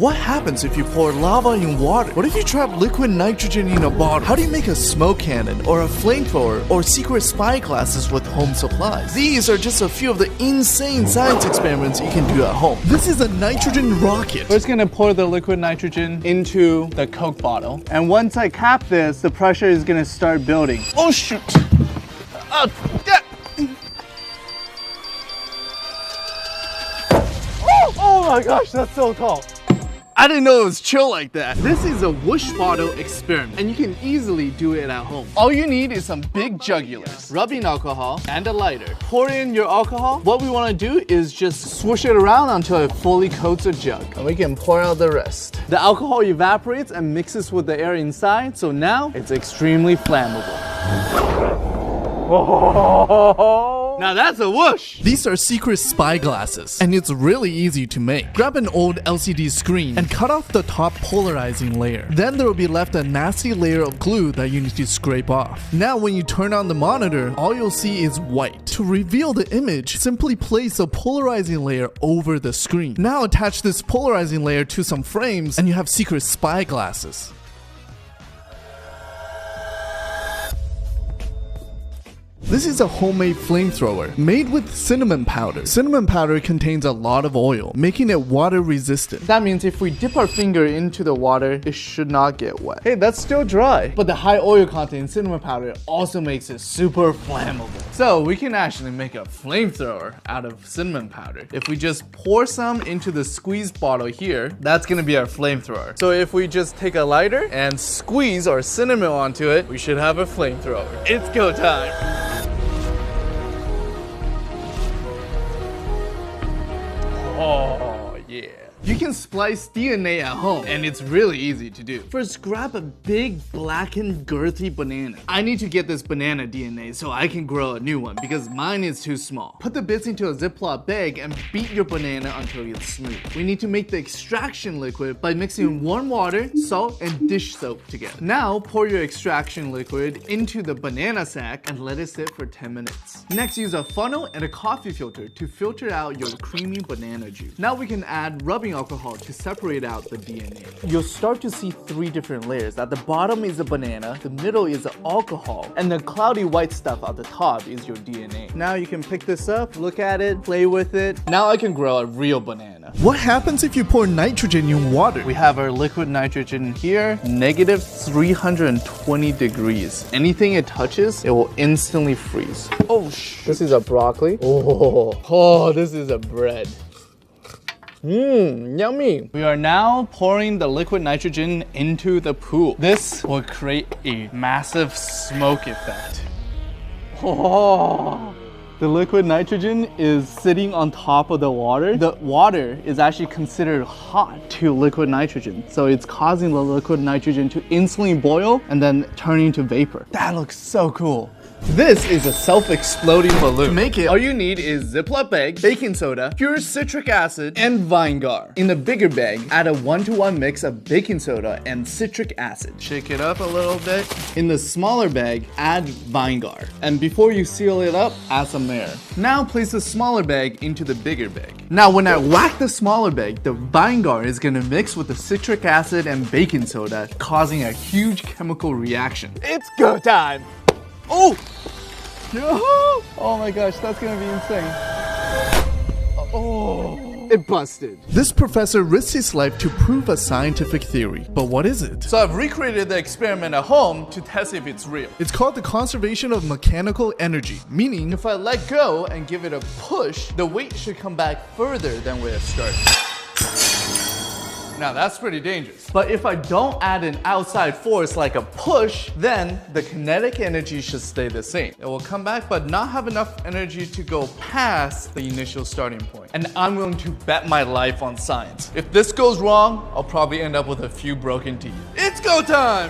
What happens if you pour lava in water? What if you trap liquid nitrogen in a bottle? How do you make a smoke cannon, or a flamethrower, or secret spy glasses with home supplies? These are just a few of the insane science experiments you can do at home. This is a nitrogen rocket. We're just gonna pour the liquid nitrogen into the Coke bottle. And once I cap this, the pressure is gonna start building. Oh shoot! Oh my gosh, that's so tall. I didn't know it was chill like that. This is a whoosh bottle experiment, and you can easily do it at home. All you need is some big jugulars, rubbing alcohol, and a lighter. Pour in your alcohol. What we want to do is just swoosh it around until it fully coats a jug. And we can pour out the rest. The alcohol evaporates and mixes with the air inside, so now it's extremely flammable. Now that's a whoosh! These are secret spy glasses, and it's really easy to make. Grab an old LCD screen and cut off the top polarizing layer. Then there will be left a nasty layer of glue that you need to scrape off. Now when you turn on the monitor, all you'll see is white. To reveal the image, simply place a polarizing layer over the screen. Now attach this polarizing layer to some frames, and you have secret spy glasses. This is a homemade flamethrower made with cinnamon powder. Cinnamon powder contains a lot of oil, making it water resistant. That means if we dip our finger into the water, it should not get wet. Hey, that's still dry. But the high oil content in cinnamon powder also makes it super flammable. So we can actually make a flamethrower out of cinnamon powder. If we just pour some into the squeeze bottle here, that's gonna be our flamethrower. So if we just take a lighter and squeeze our cinnamon onto it, we should have a flamethrower. It's go time. Oh, yeah. You can splice DNA at home, and it's really easy to do. First, grab a big, blackened, girthy banana. I need to get this banana DNA so I can grow a new one because mine is too small. Put the bits into a Ziploc bag and beat your banana until it's smooth. We need to make the extraction liquid by mixing warm water, salt, and dish soap together. Now, pour your extraction liquid into the banana sack and let it sit for 10 minutes. Next, use a funnel and a coffee filter to filter out your creamy banana juice. Now we can add rubbing alcohol to separate out the DNA. You'll start to see 3 different layers. At the bottom is the banana, the middle is the alcohol, and the cloudy white stuff at the top is your DNA. Now you can pick this up, look at it, play with it. Now I can grow a real banana. What happens if you pour nitrogen in water? We have our liquid nitrogen here, negative 320 degrees. Anything it touches, it will instantly freeze. Oh, this is a broccoli. Oh, this is a bread. Yummy. We are now pouring the liquid nitrogen into the pool. This will create a massive smoke effect. Oh, the liquid nitrogen is sitting on top of the water. The water is actually considered hot to liquid nitrogen. So it's causing the liquid nitrogen to instantly boil and then turn into vapor. That looks so cool. This is a self-exploding balloon. To make it, all you need is Ziploc bag, baking soda, pure citric acid, and Vinegar. In the bigger bag, add a 1-to-1 mix of baking soda and citric acid. Shake it up a little bit. In the smaller bag, add Vinegar. And before you seal it up, add some air. Now place the smaller bag into the bigger bag. Now when I whack the smaller bag, the Vinegar is gonna mix with the citric acid and baking soda, causing a huge chemical reaction. It's go time! Oh! Oh my gosh, that's gonna be insane. Oh, it busted. This professor risked his life to prove a scientific theory. But what is it? So I've recreated the experiment at home to test if it's real. It's called the conservation of mechanical energy, meaning if I let go and give it a push, the weight should come back further than where it started. Now that's pretty dangerous. But if I don't add an outside force like a push, then the kinetic energy should stay the same. It will come back but not have enough energy to go past the initial starting point. And I'm willing to bet my life on science. If this goes wrong, I'll probably end up with a few broken teeth. It's go time!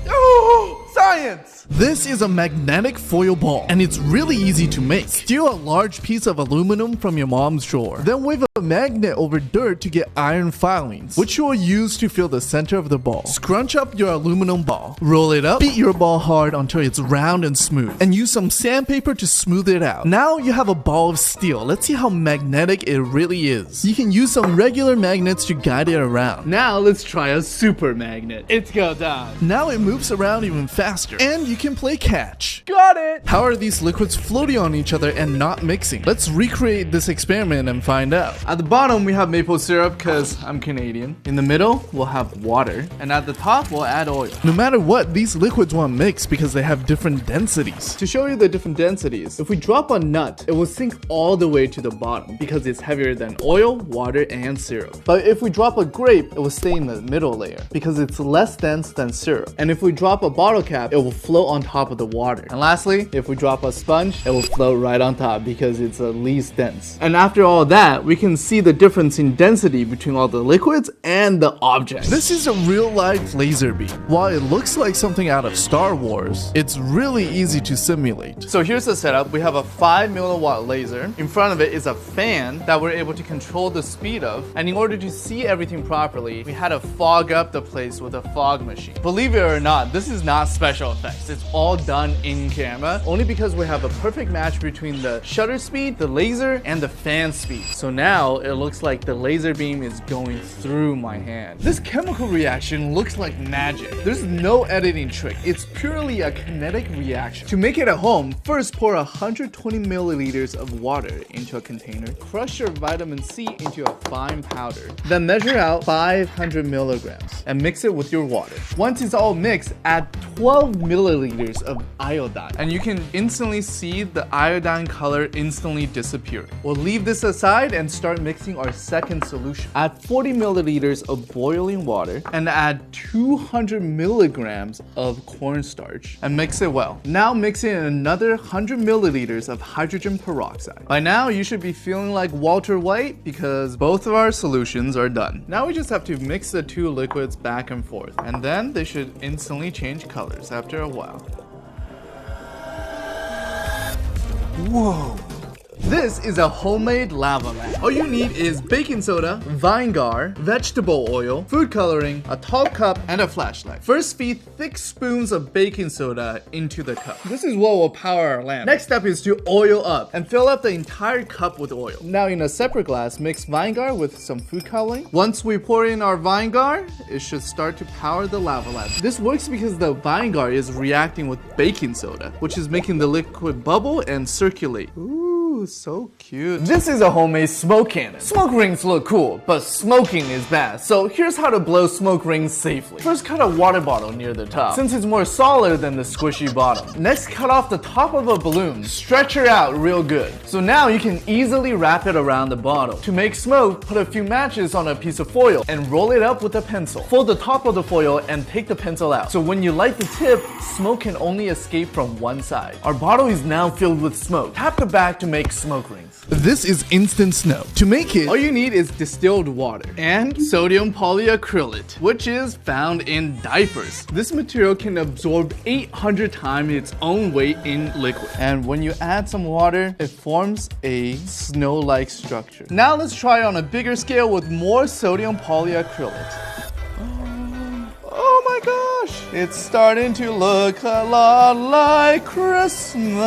Oh, science! This is a magnetic foil ball, and it's really easy to make. Steal a large piece of aluminum from your mom's drawer. Then wave a a magnet over dirt to get iron filings, which you will use to fill the center of the ball. Scrunch up your aluminum ball, roll it up, beat your ball hard until it's round and smooth, and use some sandpaper to smooth it out. Now you have a ball of steel. Let's see how magnetic it really is. You can use some regular magnets to guide it around. Now let's try a super magnet. It's go down. Now it moves around even faster, and you can play catch. Got it! How are these liquids floating on each other and not mixing? Let's recreate this experiment and find out. At the bottom, we have maple syrup because I'm Canadian. In the middle, we'll have water. And at the top, we'll add oil. No matter what, these liquids won't mix because they have different densities. To show you the different densities, if we drop a nut, it will sink all the way to the bottom because it's heavier than oil, water, and syrup. But if we drop a grape, it will stay in the middle layer because it's less dense than syrup. And if we drop a bottle cap, it will float on top of the water. And lastly, if we drop a sponge, it will float right on top because it's the least dense. And after all that, we can see the difference in density between all the liquids and the objects. This is a real-life laser beam. While it looks like something out of Star Wars, it's really easy to simulate. So here's the setup. We have a 5 milliwatt laser. In front of it is a fan that we're able to control the speed of. And in order to see everything properly, we had to fog up the place with a fog machine. Believe it or not, this is not special effects. It's all done in camera, only because we have a perfect match between the shutter speed, the laser, and the fan speed. So now it looks like the laser beam is going through my hand. This chemical reaction looks like magic. There's no editing trick. It's purely a kinetic reaction. To make it at home, first pour 120 milliliters of water into a container. Crush your vitamin C into a fine powder. Then measure out 500 milligrams and mix it with your water. Once it's all mixed, add 12 milliliters of iodine. And you can instantly see the iodine color instantly disappear. We'll leave this aside and start mixing our second solution. Add 40 milliliters of boiling water and add 200 milligrams of cornstarch and mix it well. Now mix in another 100 milliliters of hydrogen peroxide. By now, you should be feeling like Walter White because both of our solutions are done. Now we just have to mix the two liquids back and forth, and then they should instantly change colors after a while. Whoa! This is a homemade lava lamp. All you need is baking soda, Vinegar, vegetable oil, food coloring, a tall cup, and a flashlight. First, feed thick spoons of baking soda into the cup. This is what will power our lamp. Next step is to oil up and fill up the entire cup with oil. Now in a separate glass, mix Vinegar with some food coloring. Once we pour in our Vinegar, it should start to power the lava lamp. This works because the Vinegar is reacting with baking soda, which is making the liquid bubble and circulate. Ooh, so cute. This is a homemade smoke cannon. Smoke rings look cool, but smoking is bad. So here's how to blow smoke rings safely. First, cut a water bottle near the top, since it's more solid than the squishy bottom. Next, cut off the top of a balloon. Stretch it out real good. So now you can easily wrap it around the bottle. To make smoke, put a few matches on a piece of foil and roll it up with a pencil. Fold the top of the foil and take the pencil out. So when you light the tip, smoke can only escape from one side. Our bottle is now filled with smoke. Tap the back to make smoke rings. This is instant snow. To make it, all you need is distilled water and sodium polyacrylate, which is found in diapers. This material can absorb 800 times its own weight in liquid. And when you add some water, it forms a snow-like structure. Now let's try on a bigger scale with more sodium polyacrylate. Oh my gosh! It's starting to look a lot like Christmas.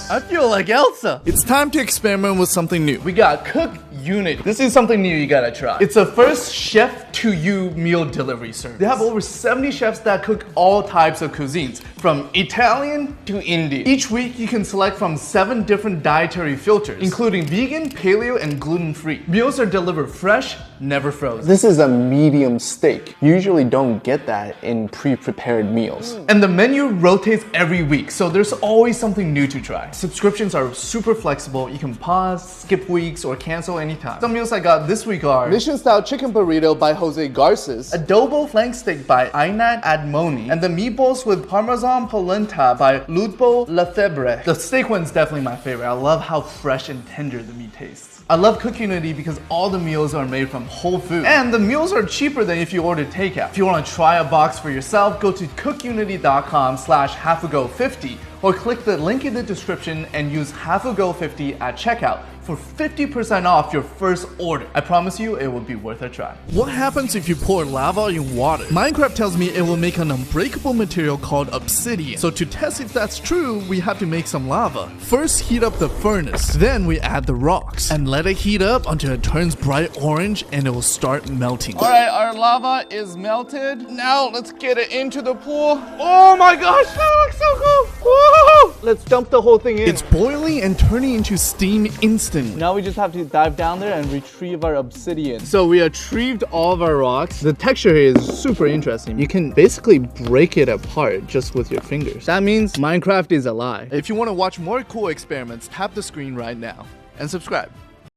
I feel like Elsa. it's time to experiment with something new. We got Cook Unity. This is something new you gotta try. It's the first chef-to-you meal delivery service. They have over 70 chefs that cook all types of cuisines, from Italian to Indian. Each week, you can select from 7 different dietary filters, including vegan, paleo, and gluten-free. Meals are delivered fresh, never frozen. This is a medium steak. You usually don't get that in pre-prepared meals. And the menu rotates every week, so there's always something new to try. Subscriptions are super flexible. You can pause, skip weeks, or cancel anytime. Some meals I got this week are Mission-style chicken burrito by Jose Garces, adobo flank steak by Ainat Admoni, and the meatballs with Parmesan polenta by Ludbo Lefebvre. The steak one's definitely my favorite. I love how fresh and tender the meat tastes. I love Cook Unity because all the meals are made from whole food. And the meals are cheaper than if you order takeout. If you want to try a box for yourself, go to cookunity.com/halfago50 or click the link in the description and use halfago50 at checkout for 50% off your first order. I promise you it will be worth a try. What happens if you pour lava in water? Minecraft tells me it will make an unbreakable material called obsidian. So to test if that's true, we have to make some lava. First, heat up the furnace. Then we add the rocks and let it heat up until it turns bright orange and it will start melting. All right, our lava is melted. Now let's get it into the pool. Oh my gosh, that looks so cool. Whoa! Let's dump the whole thing in. It's boiling and turning into steam instantly. Now we just have to dive down there and retrieve our obsidian. So we retrieved all of our rocks. The texture here is super interesting. You can basically break it apart just with your fingers. That means Minecraft is alive. If you want to watch more cool experiments, tap the screen right now and subscribe.